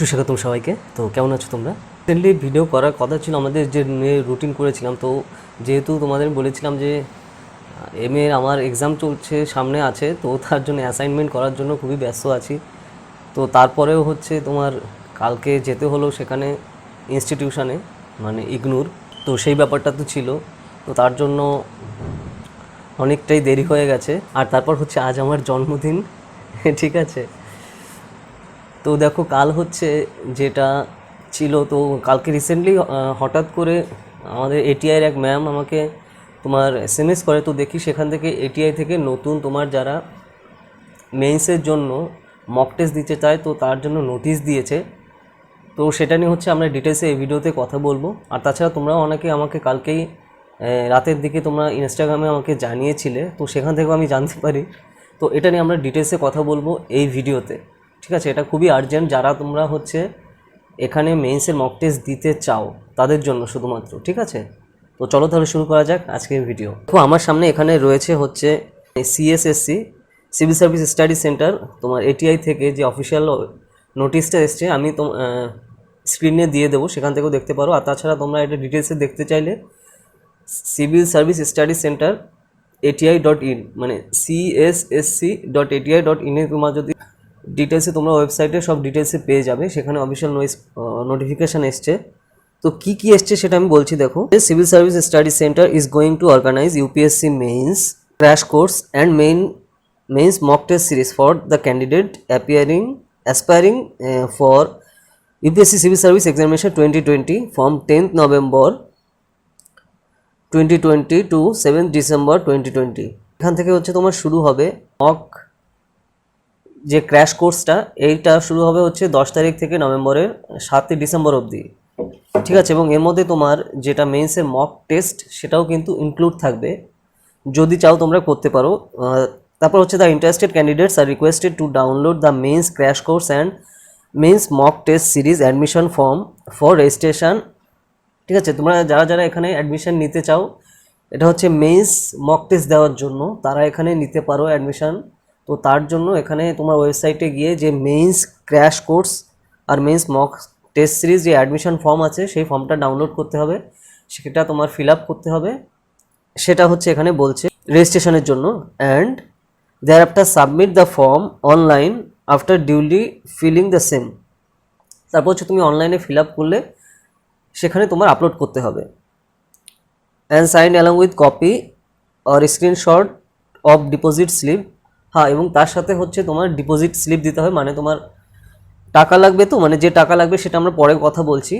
সুস্বাগতম সবাইকে। তো কেমন আছো তোমরা? রিসেন্টলি ভিডিও করার কথা ছিল আমাদের যে রুটিন করেছিলাম, তো যেহেতু তোমাদের বলেছিলাম যে এর আমার এক্সাম চলছে, সামনে আছে, তো তার জন্য অ্যাসাইনমেন্ট করার জন্য খুবই ব্যস্ত আছি। তো তারপরেও হচ্ছে তোমার কালকে যেতে হলো সেখানে ইনস্টিটিউশনে, মানে ইগনুর। তো সেই ব্যাপারটা তো ছিল, তো তার জন্য অনেকটাই দেরি হয়ে গেছে। আর তারপর হচ্ছে আজ আমার জন্মদিন, ঠিক আছে। তো দেখো কাল হচ্ছে যেটা ছিল, তো কালকে রিসেন্টলি হঠাৎ করে আমাদের এটিআইয়ের এক ম্যাম আমাকে তোমার এসএমএস করে। তো দেখি সেখান থেকে এটিআই থেকে নতুন তোমার যারা মেইনসের জন্য মক টেস্ট দিতে চায়, তো তার জন্য নোটিশ দিয়েছে। তো সেটা নিয়ে হচ্ছে আমরা ডিটেলসে এই ভিডিওতে কথা বলবো। আর তাছাড়া তোমরাও অনেকে আমাকে কালকেই রাতের দিকে তোমরা ইনস্টাগ্রামে আমাকে জানিয়েছিলে, তো সেখান থেকেও আমি জানতে পারি। তো এটা নিয়ে আমরা ডিটেলসে কথা বলবো এই ভিডিওতে, ঠিক আছে। এটা খুবই আর্জেন্ট, যারা তোমরা হচ্ছে এখানে মেইনসের মক টেস্ট দিতে চাও তাদের জন্য শুধুমাত্র, ঠিক আছে। তো চলো তাহলে শুরু করা যাক আজকের ভিডিও। তো আমার সামনে এখানে রয়েছে হচ্ছে CSSC, civil service study centre, তোমার এটিআই থেকে যে অফিসিয়াল নোটিশটা এসছে আমি স্ক্রিনে দিয়ে দেবো, সেখান থেকেও দেখতে পারো। আর তাছাড়া তোমরা এটা ডিটেলসে দেখতে চাইলে civil service study centre ATI.in, মানে CSSC.ATI.in-এ তোমার যদি ডিটেলসে তোমরা ওয়েবসাইটে সব ডিটেলসে পেয়ে যাবে, সেখানে অফিসিয়াল নোটিফিকেশান এসছে। তো কী কী এসছে সেটা আমি বলছি, দেখো। Civil service study centre is going to organise UPSC mains crash course and mains mock test series for the candidate aspiring for UPSC civil service examination 2020 ফ্রম 10th November 2020 to 7th December 2020। এখান থেকে হচ্ছে তোমার শুরু হবে mock যে crash কোর্সটা, এইটা শুরু হবে হচ্ছে 10 তারিখ থেকে নভেম্বরের 7 ডিসেম্বর অবধি, ঠিক আছে। এবং এর মধ্যে তোমার যেটা মেইনসের মক টেস্ট সেটাও কিন্তু ইনক্লুড থাকবে, যদি চাও তোমরা করতে পারো। তারপর হচ্ছে the interested candidates are requested to download the means crash course and mains mock test series admission form for registration, ঠিক আছে। তোমরা যারা যারা এখানে অ্যাডমিশন নিতে চাও, এটা হচ্ছে মেইনস মক টেস্ট দেওয়ার জন্য, তারা এখানে নিতে পারো অ্যাডমিশন। তো তার জন্য এখানে তোমার ওয়েবসাইটে গিয়ে যে মেইনস ক্র্যাশ কোর্স আর মেইনস মক টেস্ট সিরিজ যে অ্যাডমিশন ফর্ম আছে, সেই ফর্মটা ডাউনলোড করতে হবে, সেটা তোমার ফিল আপ করতে হবে। সেটা হচ্ছে এখানে বলছে রেজিস্ট্রেশনের জন্য। And thereafter submit the form online after duly filling the same. তারপর হচ্ছে তুমি অনলাইনে ফিল আপ করলে সেখানে তোমার আপলোড করতে হবে। And sign along with copy or screenshot of deposit slip. হ্যাঁ, এবং তার সাথে হচ্ছে তোমার ডিপোজিট স্লিপ দিতে হবে, মানে তোমার টাকা লাগবে। তো মানে যে টাকা লাগবে সেটা আমরা পরে কথা বলছি,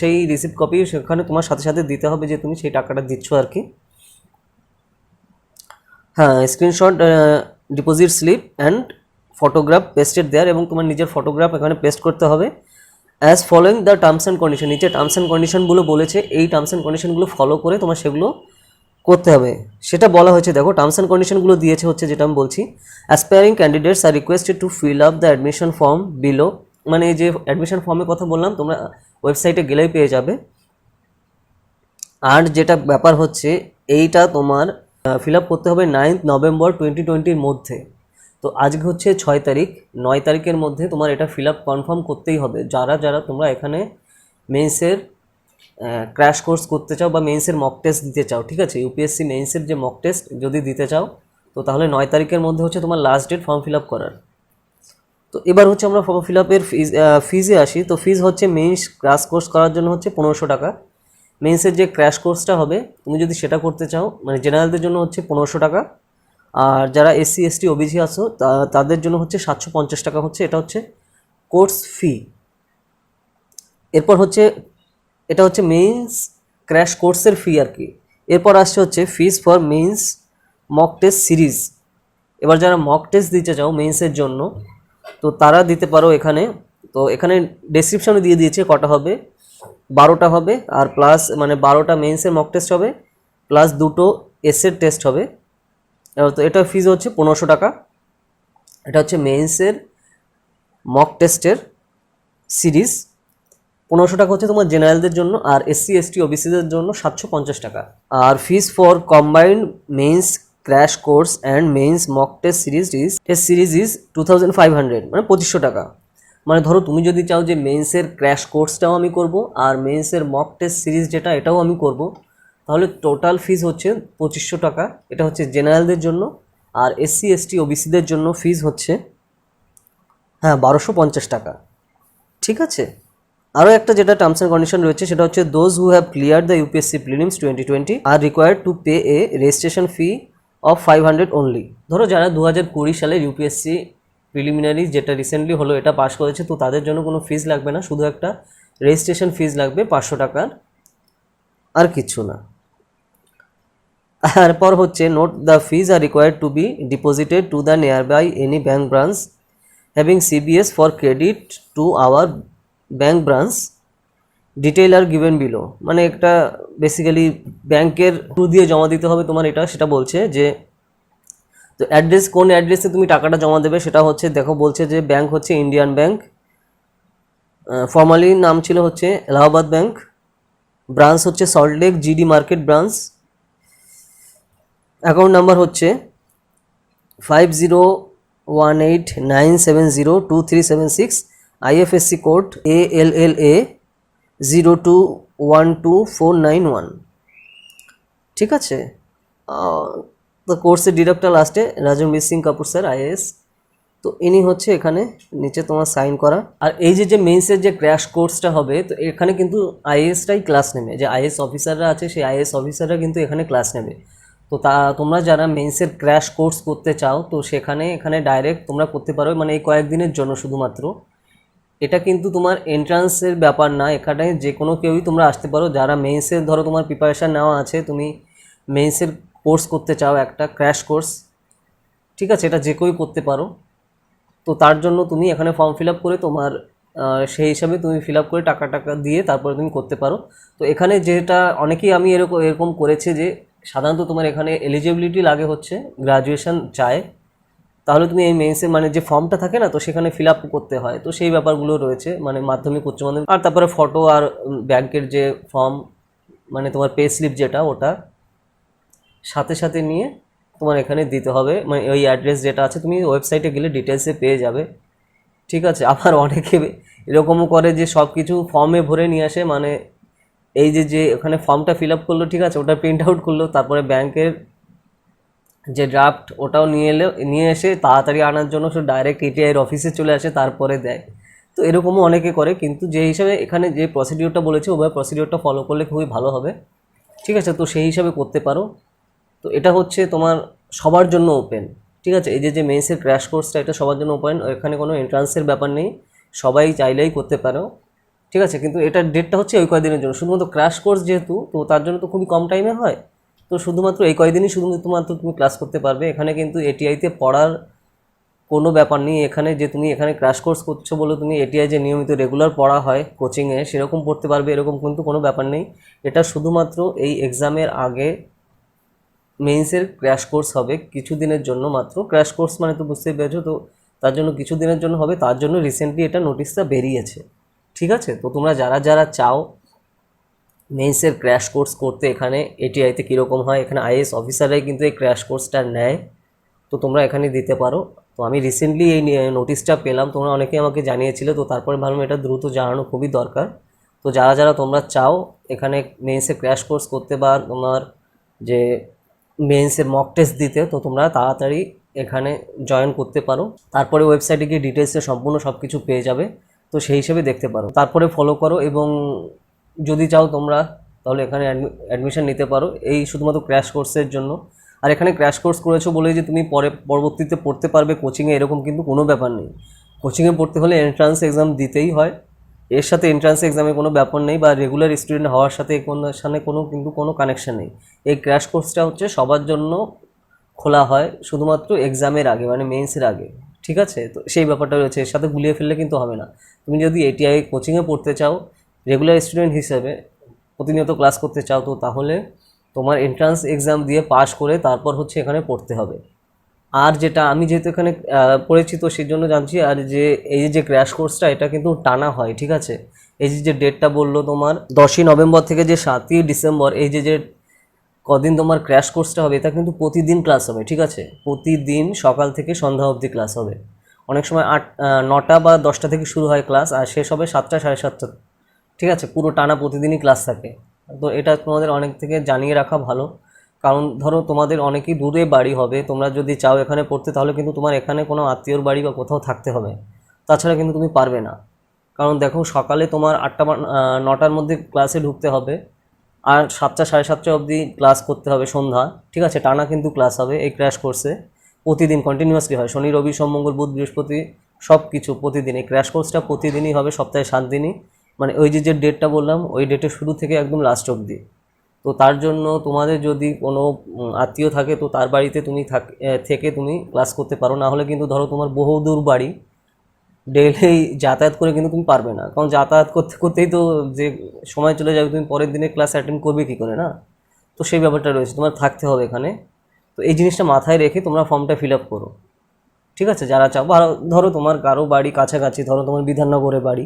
সেই রিসিপ্ট কপি সেখানে তোমার সাথে সাথে দিতে হবে যে তুমি সেই টাকাটা দিচ্ছ আর কি। হ্যাঁ, screenshot deposit slip and photograph pasted there, এবং তোমার নিজের ফটোগ্রাফ এখানে পেস্ট করতে হবে। As following the terms and condition, নিচে টার্মস অ্যান্ড কন্ডিশনগুলো বলেছে, এই টার্মস অ্যান্ড কন্ডিশনগুলো ফলো করে তোমার সেগুলো করতে হবে, সেটা বলা হয়েছে। দেখো টার্মস অ্যান্ড কন্ডিশনগুলো দিয়েছে হচ্ছে, যেটা আমি বলছি, aspiring candidates are requested to fill up the admission form below, মানে এই যে অ্যাডমিশন ফর্মের কথা বললাম, তোমরা ওয়েবসাইটে গেলেই পেয়ে যাবে। আর যেটা ব্যাপার হচ্ছে, এইটা তোমার ফিল আপ করতে হবে 9th November 2020-র মধ্যে। তো আজকে হচ্ছে 6 তারিখ, 9 তারিখের মধ্যে তোমার এটা ফিল আপ কনফার্ম করতেই হবে, যারা যারা তোমরা এখানে মেইনসের ক্র্যাশ কোর্স করতে চাও বা মেইনসের মক টেস্ট দিতে চাও, ঠিক আছে। ইউপিএসসি মেইনসের যে মক টেস্ট যদি দিতে চাও, তো তাহলে 9 তারিখের মধ্যে হচ্ছে তোমার last date form fill up করার। তো এবার হচ্ছে আমরা ফর্ম ফিল আপের ফিজে আসি। তো ফিজ হচ্ছে মেইনস ক্র্যাশ কোর্স করার জন্য হচ্ছে 1500 টাকা। মেইনসের যে ক্র্যাশ কোর্সটা হবে, তুমি যদি সেটা করতে চাও, মানে জেনারেলদের জন্য হচ্ছে 1500 টাকা, আর যারা SC ST OBC আছো তাদের জন্য হচ্ছে 750 টাকা হচ্ছে, এটা হচ্ছে কোর্স ফি। এরপর হচ্ছে এটা হচ্ছে মেইনস ক্র্যাশ কোর্সের ফি আর কি। এরপর আসছে হচ্ছে fees for means mock test series. এবার যারা মক টেস্ট দিতে চাও মেইনসের জন্য, তো তারা দিতে পারো এখানে। তো এখানে ডেসক্রিপশনে দিয়ে দিয়েছে কটা হবে, 12টা হবে, আর প্লাস মানে 12টা মেইনসের মক টেস্ট হবে, প্লাস 2টো এসের টেস্ট হবে। তো এটা ফিজ হচ্ছে 1500 টাকা। এটা হচ্ছে মেইনসের মক টেস্টের সিরিজ। 1500 টাকা হচ্ছে তোমার জেনারেলদের জন্য, আর SC ST OBCদের জন্য 750 টাকা। আর fees for combined mains crash course and mains mock test series is 2500, মানে 2500 টাকা। মানে ধরো তুমি যদি চাও যে মেন্সের ক্র্যাশ কোর্সটাও আমি করব আর মেন্সের মক টেস্ট সিরিজ যেটা এটাও আমি করব, তাহলে টোটাল ফিজ হচ্ছে 2500 টাকা। এটা হচ্ছে জেনারেলদের জন্য। আর এসসি এসটি ওবিসিদের জন্য ফিজ হচ্ছে 1250 টাকা। ঠিক আছে, আরও একটা যেটা টার্মস অ্যান্ড কন্ডিশন রয়েছে সেটা হচ্ছে those who have clear the UPSC prelims 2020 R required to pay A registration fee of 500 only. ধরো যারা 2020 সালের ইউপিএসসি প্রিলিমিনারি যেটা রিসেন্টলি হলো এটা পাস করেছে, তো তাদের জন্য কোনো ফিজ লাগবে না, শুধু একটা রেজিস্ট্রেশন ফিজ লাগবে 500 টাকার, আর কিছু না। তারপর হচ্ছে note the fees are required to be deposited to the nearby any bank branch having CBS for credit to our bank branch detail are given below. মানে একটা বেসিক্যালি ব্যাংকের থ্রু দিয়ে জমা দিতে হবে তোমার, এটা সেটা বলছে যে তো অ্যাড্রেস কোন অ্যাড্রেসে তুমি টাকাটা জমা দেবে সেটা হচ্ছে দেখো, বলছে যে ব্যাংক হচ্ছে ইন্ডিয়ান ব্যাংক, ফর্মালি নাম ছিল হচ্ছে এলাহাবাদ ব্যাংক, ব্রাঞ্চ হচ্ছে Salt Lake GD market branch, account number হচ্ছে 5018970236, আইএফএসসি কোড ALLA 0212491। ঠিক আছে, তো কোর্সের ডিরেক্টর লাস্টে রাজনবীর সিং কাপুর স্যার IAS। তো ইনি হচ্ছে এখানে নিচে তোমার সাইন করা। আর এই যে মেন্সের যে ক্র্যাশ কোর্সটা হবে, তো এখানে কিন্তু IASটাই ক্লাস নেবে, যে IAS অফিসাররা আছে সেই IAS অফিসাররা কিন্তু এখানে ক্লাস নেবে। তো তোমরা যারা মেন্সের ক্র্যাশ কোর্স করতে চাও তো এখানে ডাইরেক্ট তোমরা করতে পারো, মানে এই কয়েকদিনের জন্য শুধুমাত্র। এটা কিন্তু তোমার এন্ট্রান্সের ব্যাপার না, এখানে যে কোনো কেউই তোমরা আসতে পারো যারা মেন্সের ধরো তোমার প্রিপারেশান নেওয়া আছে, তুমি মেন্সের কোর্স করতে চাও একটা ক্র্যাশ কোর্স, ঠিক আছে, এটা যে কেউই করতে পারো। তো তার জন্য তুমি এখানে ফর্ম ফিল আপ করে তোমার সেই হিসাবে তুমি ফিল আপ করে টাকা দিয়ে তারপরে তুমি করতে পারো। তো এখানে যেটা অনেকেই আমি এরকম করেছে যে সাধারণত তোমার এখানে এলিজিবিলিটি লাগে হচ্ছে গ্র্যাজুয়েশন চায়, তাহলে তুমি এই মেন্সের মানে যে ফর্মটা থাকে না, তো সেখানে ফিল আপ করতে হয়, তো সেই ব্যাপারগুলো রয়েছে, মানে মাধ্যমিক উচ্চ মাধ্যমিক, আর তারপরে ফটো আর ব্যাংকের যে ফর্ম মানে তোমার পে স্লিপ যেটা ওটা সাথে সাথে নিয়ে তোমার এখানে দিতে হবে, মানে ওই অ্যাড্রেস যেটা আছে তুমি ওয়েবসাইটে গেলে ডিটেলসে পেয়ে যাবে। ঠিক আছে, আবার অনেকে এরকমও করে যে সব কিছু ফর্মে ভরে নিয়ে আসে, মানে এই যে ওখানে ফর্মটা ফিল আপ করলো, ঠিক আছে, ওটা প্রিন্ট আউট করলো, তারপরে ব্যাংকের যে ড্রাফট ওটাও নিয়ে এসে তাড়াতাড়ি আনার জন্য সে ডাইরেক্ট ATIর অফিসে চলে আসে তারপরে দেয়। তো এরকমও অনেকে করে, কিন্তু যে হিসাবে এখানে যে প্রসিডিওরটা বলেছে ওভাবে প্রসিডিওরটা ফলো করলে খুবই ভালো হবে। ঠিক আছে, তো সেই হিসাবে করতে পারো। তো এটা হচ্ছে তোমার সবার জন্য ওপেন। ঠিক আছে, এই যে মেন্সের ক্র্যাশ কোর্সটা এটা সবার জন্য ওপেন, এখানে কোনো এন্ট্রান্সের ব্যাপার নেই, সবাই চাইলেই করতে পারো। ঠিক আছে, কিন্তু এটার ডেটটা হচ্ছে ওই কয়দিনের জন্য, শুধুমাত্র ক্র্যাশ কোর্স যেহেতু, তো তার জন্য তো খুবই কম টাইমে হয়, তো শুধুমাত্র এই কয়দিনই শুধুমাত্র তুমি ক্লাস করতে পারবে। এখানে কিন্তু ATIতে পড়ার কোনো ব্যাপার নেই, এখানে যে তুমি এখানে ক্র্যাশ কোর্স করছো বলে তুমি ATI যে নিয়মিত রেগুলার পড়া হয় কোচিংয়ে সেরকম পড়তে পারবে এরকম কিন্তু কোনো ব্যাপার নেই। এটা শুধুমাত্র এই এক্সামের আগে মেইনসের ক্র্যাশ কোর্স হবে কিছু দিনের জন্য মাত্র। ক্র্যাশ কোর্স মানে তো বুঝতেই পেরেছো, তো তার জন্য কিছু দিনের জন্য হবে, তার জন্য রিসেন্টলি এটা নোটিশটা বেরিয়েছে। ঠিক আছে, তো তোমরা যারা চাও মেইনসের ক্র্যাশ কোর্স করতে, এখানে ATIতে কীরকম হয়, এখানে IAS অফিসাররাই কিন্তু এই ক্র্যাশ কোর্সটা নেয়, তো তোমরা এখানে দিতে পারো। তো আমি রিসেন্টলি এই নোটিশটা পেলাম, তোমরা অনেকেই আমাকে জানিয়েছিলে, তো তারপরে ভাবলাম এটা দ্রুত জানানো খুবই দরকার। তো যারা তোমরা চাও এখানে মেইনসের ক্র্যাশ কোর্স করতে বা তোমার যে মেইনসের মক টেস্ট দিতে, তো তোমরা তাড়াতাড়ি এখানে জয়েন করতে পারো। তারপরে ওয়েবসাইটে গিয়ে ডিটেলসে সম্পূর্ণ সব কিছু পেয়ে যাবে, তো সেই হিসেবে দেখতে পারো, তারপরে ফলো করো। এবং যদি চাও তোমরা তাহলে এখানে অ্যাডমিশন নিতে পারো এই শুধুমাত্র ক্র্যাশ কোর্সের জন্য। আর এখানে ক্র্যাশ কোর্স করেছো বলেই যে তুমি পরবর্তীতে পড়তে পারবে কোচিংয়ে এরকম কিন্তু কোনো ব্যাপার নেই। কোচিংয়ে পড়তে হলে এন্ট্রান্স এক্সাম দিতেই হয়, এর সাথে এন্ট্রান্স এক্সামে কোনো ব্যাপার নেই, বা রেগুলার স্টুডেন্ট হওয়ার সাথে কোনো কানেকশান নেই। এই ক্র্যাশ কোর্সটা হচ্ছে সবার জন্য খোলা হয় শুধুমাত্র এক্সামের আগে, মানে মেইনসের আগে। ঠিক আছে, তো সেই ব্যাপারটা রয়েছে, এর সাথে গুলিয়ে ফেললে কিন্তু হবে না। তুমি যদি ATI কোচিংয়ে পড়তে চাও রেগুলার স্টুডেন্ট হিসেবে, প্রতিনিয়ত ক্লাস করতে চাও, তো তাহলে তোমার এন্ট্রান্স এক্সাম দিয়ে পাস করে তারপর হচ্ছে এখানে পড়তে হবে। আর যেটা আমি যেহেতু এখানে পড়েছি তো সেই জন্য জানছি, আর যে এই যে ক্র্যাশ কোর্সটা এটা কিন্তু টানা হয়। ঠিক আছে, এই যে ডেটটা বললো তোমার 10ই নভেম্বর থেকে যে 7ই ডিসেম্বর, এই যে কদিন তোমার ক্র্যাশ কোর্সটা হবে, এটা কিন্তু প্রতিদিন ক্লাস হবে। ঠিক আছে, প্রতিদিন সকাল থেকে সন্ধ্যা অবধি ক্লাস হবে, অনেক সময় 9টা বা 10টা থেকে শুরু হয় ক্লাস, আর শেষ হবে 7টা 7:30। ঠিক আছে, পুরো টানা প্রতিদিনই ক্লাস থাকে। তো এটা তোমাদের অনেক থেকে জানিয়ে রাখা ভালো, কারণ ধরো তোমাদের অনেকই দূরে বাড়ি হবে, তোমরা যদি চাও এখানে পড়তে তাহলে কিন্তু তোমার এখানে কোনো আত্মীয়র বাড়ি বা কোথাও থাকতে হবে, তাছাড়া কিন্তু তুমি পারবে না। কারণ দেখো সকালে তোমার 8টা বা 9টার মধ্যে ক্লাসে ঢুকতে হবে, আর 7টা 7:30 অবধি ক্লাস করতে হবে সন্ধ্যা। ঠিক আছে, টানা কিন্তু ক্লাস হবে এই ক্র্যাশ কোর্সে, প্রতিদিন কন্টিনিউয়াসলি হয়, শনি রবি সোম মঙ্গল বুধ বৃহস্পতি সব কিছু প্রতিদিন। এই ক্র্যাশ কোর্সটা প্রতিদিনই হবে, সপ্তাহে 7 দিনই, মানে ওই যে ডেটটা বললাম ওই ডেটের শুরু থেকে একদম লাস্ট অবধি। তো তার জন্য তোমাদের যদি কোনো আত্মীয় থাকে তো তার বাড়িতে তুমি থেকে তুমি ক্লাস করতে পারো, না হলে কিন্তু ধরো তোমার বহুদূর বাড়ি, ডেইলি যাতায়াত করে কিন্তু তুমি পারবে না, কারণ যাতায়াত করতে করতেই তো যে সময় চলে যাবে, তুমি পরের দিনে ক্লাস অ্যাটেন্ড করবে কী করে না? তো সেই ব্যাপারটা রয়েছে, তোমার থাকতে হবে এখানে। তো এই জিনিসটা মাথায় রেখে তোমরা ফর্মটা ফিল আপ করো। ঠিক আছে, যারা চাও, বা ধরো তোমার কারো বাড়ি কাছাকাছি, ধরো তোমার বিধাননগরে বাড়ি,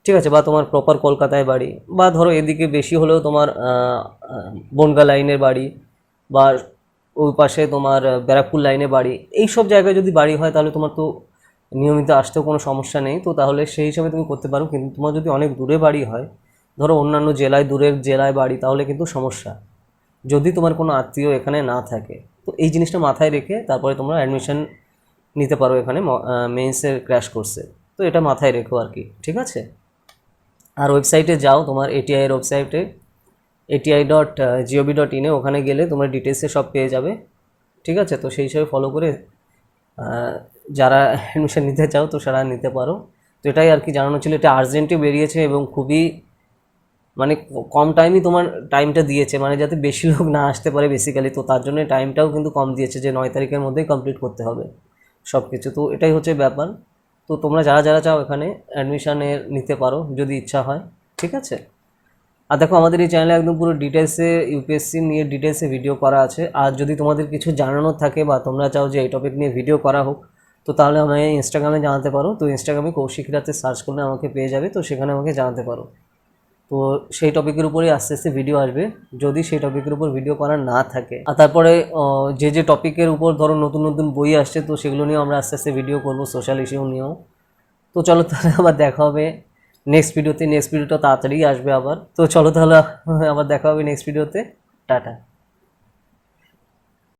ঠিক আছে, বা তোমার প্রপার কলকাতায় বাড়ি, বা ধরো এদিকে বেশি হলেও তোমার বনগা লাইনের বাড়ি, বা ওই পাশে তোমার ব্যারাকপুর লাইনে বাড়ি, এই সব জায়গায় যদি বাড়ি হয় তাহলে তোমার তো নিয়মিত আসতেও কোনো সমস্যা নেই, তো তাহলে সেই হিসাবে তুমি করতে পারো। কিন্তু তোমার যদি অনেক দূরে বাড়ি হয়, ধরো অন্যান্য জেলায়, দূরের জেলায় বাড়ি, তাহলে কিন্তু সমস্যা, যদি তোমার কোনো আত্মীয় এখানে না থাকে। তো এই জিনিসটা মাথায় রেখে তারপরে তোমরা অ্যাডমিশন নিতে পারো এখানে মেইন্সের ক্র্যাশ কোর্সে। তো এটা মাথায় রেখো আর কি, ঠিক আছে। আর ওয়েবসাইটে যাও, তোমার এটিআইয়ের ওয়েবসাইটে ATI.gov.in, ওখানে গেলে তোমরা ডিটেলসে সব পেয়ে যাবে। ঠিক আছে, তো সেই হিসাবে ফলো করে যারা অ্যাডমিশন নিতে চাও তো সেটা নিতে পারো। তো এটাই আর কি জানানো ছিল, এটা আর্জেন্টে বেরিয়েছে এবং খুবই মানে কম টাইমই তোমার টাইমটা দিয়েছে, মানে যাতে বেশি লোক না আসতে পারে বেসিক্যালি, তো তার জন্য টাইমটাও কিন্তু কম দিয়েছে যে 9 তারিখের মধ্যেই কমপ্লিট করতে হবে সব কিছু। তো এটাই হচ্ছে ব্যাপার। তো তোমরা যারা যারা চাও এখানে অ্যাডমিশনের নিতে পারো যদি ইচ্ছা হয়, ঠিক আছে। আর দেখো আমাদের এই চ্যানেলে একদম পুরো ডিটেলসে ইউপিএসসি নিয়ে ডিটেলসে ভিডিও করা আছে। আর যদি তোমাদের কিছু জানানোর থাকে বা তোমরা চাও যে এই টপিক নিয়ে ভিডিও করা হোক, তো তাহলে আমাকে ইনস্টাগ্রামে জানাতে পারো। তো ইনস্টাগ্রামে কৌশিক রাতে সার্চ করলে আমাকে পেয়ে যাবে, তো সেখানে আমাকে জানাতে পারো। তো সেই টপিকের উপরেই আস্তে আস্তে ভিডিও আসবে, যদি সেই টপিকের উপর ভিডিও করা না থাকে। আর তারপরে যে যে টপিকের উপর ধরো নতুন নতুন বই আসছে, তো সেগুলো নিয়েও আমরা আস্তে আস্তে ভিডিও করবো, সোশ্যাল ইস্যু নিয়েও। তো চলো তাহলে আবার দেখা হবে নেক্সট ভিডিওতে। নেক্সট ভিডিওটা তাড়াতাড়ি আসবে আবার, তো চলো তাহলে আবার দেখা হবে নেক্সট ভিডিওতে। টাটা।